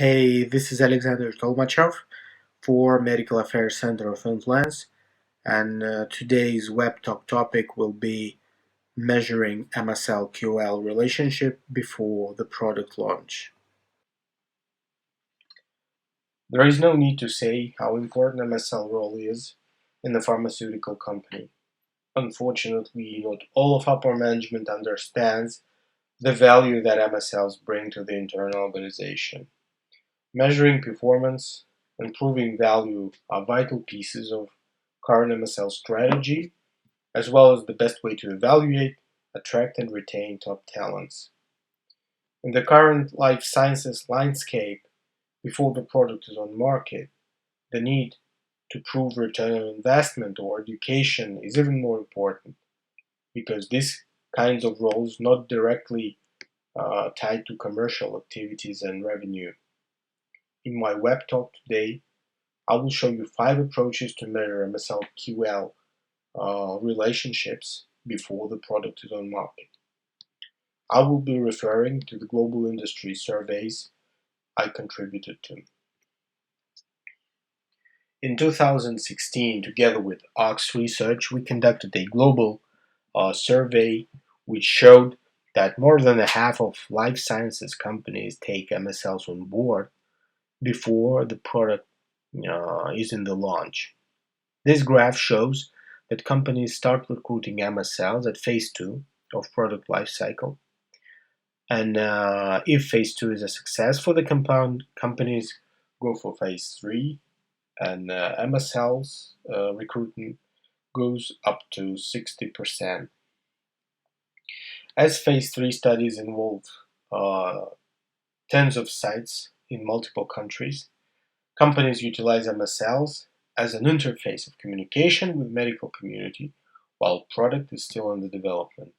Hey, this is Alexander Tolmachov for Medical Affairs Center of Influence, and today's web talk topic will be measuring MSL-KOL relationship before the product launch. There is no need to say how important MSL role is in the pharmaceutical company. Unfortunately, not all of upper management understands the value that MSLs bring to the internal organization. Measuring performance and proving value are vital pieces of current MSL strategy, as well as the best way to evaluate, attract, and retain top talents. In the current life sciences landscape, before the product is on market, the need to prove return on investment or education is even more important because these kinds of roles not directly tied to commercial activities and revenue. In my web talk today, I will show you 5 approaches to measure MSL-QL relationships before the product is on market. I will be referring to the global industry surveys I contributed to. In 2016, together with Ox Research, we conducted a global survey which showed that more than a half of life sciences companies take MSLs on board before the product is in the launch. This graph shows that companies start recruiting MSLs at phase 2 of product lifecycle, and if phase 2 is a success for the compound, companies go for phase 3, and MSLs recruitment goes up to 60%. As phase 3 studies involve uh, tens of sites in multiple countries, companies utilize MSLs as an interface of communication with medical community while product is still under development.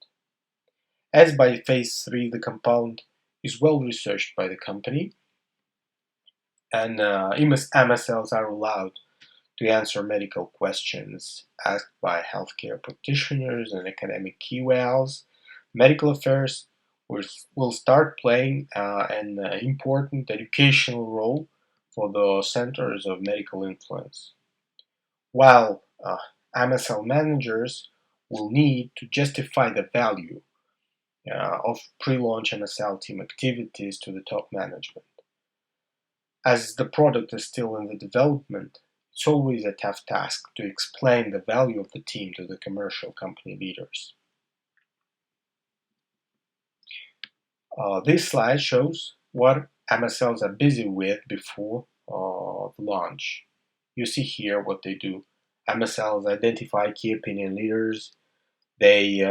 As by phase 3 the compound is well researched by the company and MSLs are allowed to answer medical questions asked by healthcare practitioners and academic KOLs, medical affairs will start playing an important educational role for the centers of medical influence. While MSL managers will need to justify the value of pre-launch MSL team activities to the top management. As the product is still in the development, it's always a tough task to explain the value of the team to the commercial company leaders. This slide shows what MSLs are busy with before the launch. You see here what they do. MSLs identify key opinion leaders, they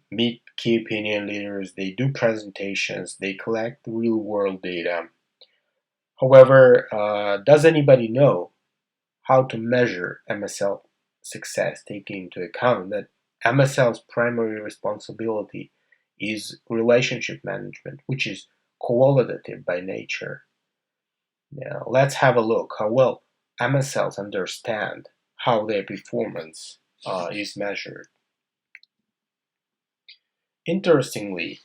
meet key opinion leaders, they do presentations, they collect real world data. However, does anybody know how to measure MSL success, taking into account that MSL's primary responsibility is relationship management, which is qualitative by nature? Now, let's have a look how well MSLs understand how their performance is measured. Interestingly,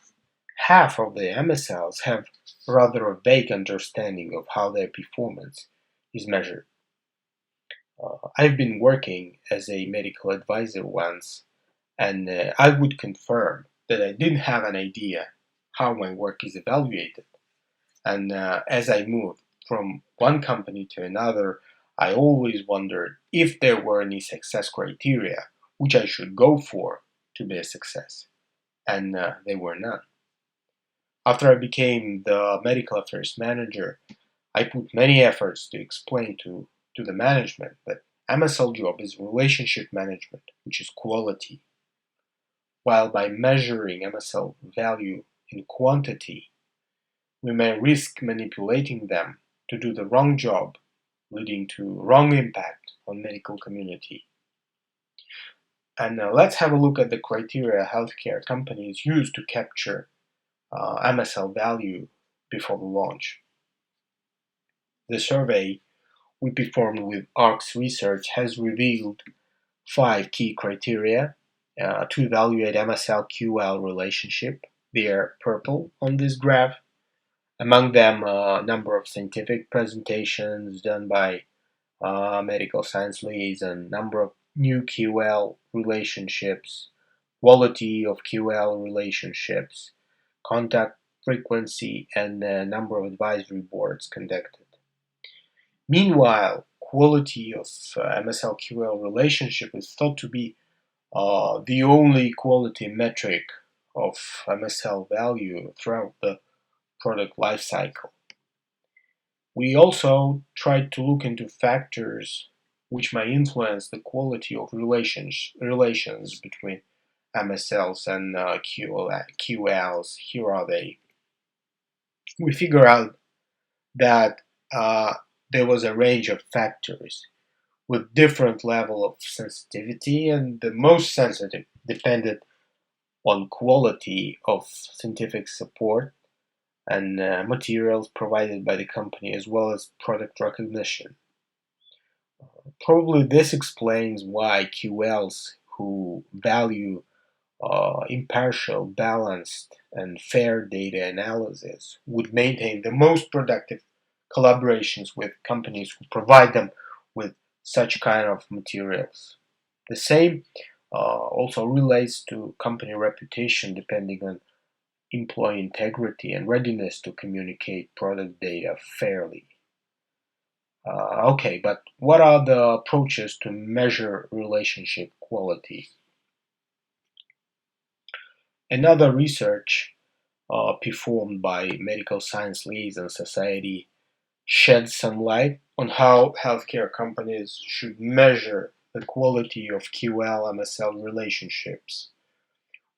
half of the MSLs have rather a vague understanding of how their performance is measured. I've been working as a medical advisor once, and I would confirm that I didn't have an idea how my work is evaluated. And as I moved from one company to another, I always wondered if there were any success criteria which I should go for to be a success, and there were none. After I became the medical affairs manager, I put many efforts to explain to the management that MSL job is relationship management, which is quality, while by measuring MSL value in quantity, we may risk manipulating them to do the wrong job, leading to wrong impact on medical community. And let's have a look at the criteria healthcare companies use to capture MSL value before the launch. The survey we performed with Ox Research has revealed 5 key criteria to evaluate MSL-QL relationship. They are purple on this graph, Among them, a number of scientific presentations done by medical science leads, and number of new QL relationships, quality of QL relationships, contact frequency, and a number of advisory boards conducted. Meanwhile, quality of MSL-QL relationship is thought to be the only quality metric of MSL value throughout the product lifecycle. We also tried to look into factors which may influence the quality of relations between MSLs and QLs. Here are they. We figure out that there was a range of factors with different level of sensitivity, and the most sensitive depended on quality of scientific support and materials provided by the company, as well as product recognition. Probably this explains why QLs who value impartial, balanced, and fair data analysis would maintain the most productive collaborations with companies who provide them with such kind of materials. The same also relates to company reputation, depending on employee integrity and readiness to communicate product data fairly. Okay, but what are the approaches to measure relationship quality? Another research performed by medical science leads and society sheds some light on how healthcare companies should measure the quality of QL-MSL relationships.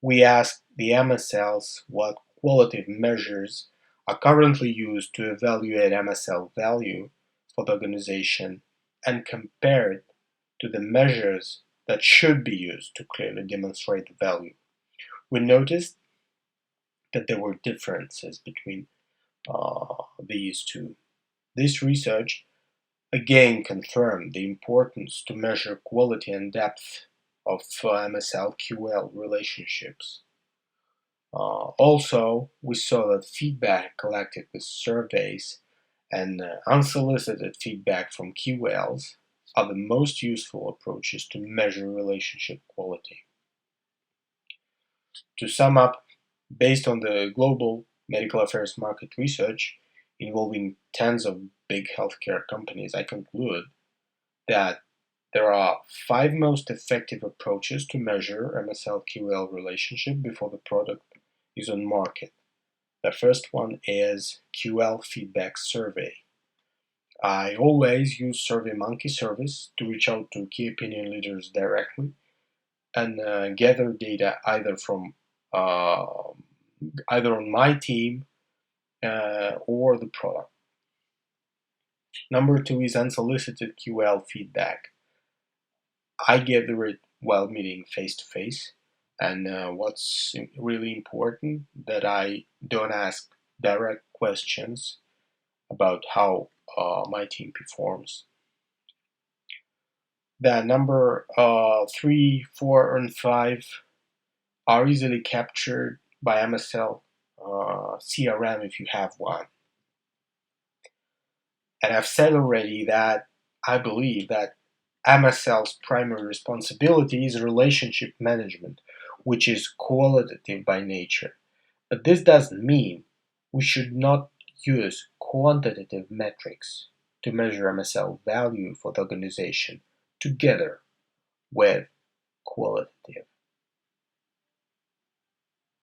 We asked the MSLs what qualitative measures are currently used to evaluate MSL value for the organization and compared to the measures that should be used to clearly demonstrate the value. We noticed that there were differences between these two. This research again confirmed the importance to measure quality and depth of MSL-QL relationships. Also, we saw that feedback collected with surveys and unsolicited feedback from QLs are the most useful approaches to measure relationship quality. To sum up, based on the global medical affairs market research involving tens of big healthcare companies, I conclude that there are 5 most effective approaches to measure MSL-QL relationship before the product is on market. The first one is QL feedback survey. I always use SurveyMonkey service to reach out to key opinion leaders directly and gather data either from either on my team or the product. Number 2 is unsolicited QL feedback. I gather it while meeting face to face, and what's really important that I don't ask direct questions about how my team performs. The number 3, 4, and 5 are easily captured by MSL CRM if you have one. And I've said already that I believe that MSL's primary responsibility is relationship management, which is qualitative by nature. But this doesn't mean we should not use quantitative metrics to measure MSL value for the organization together with qualitative.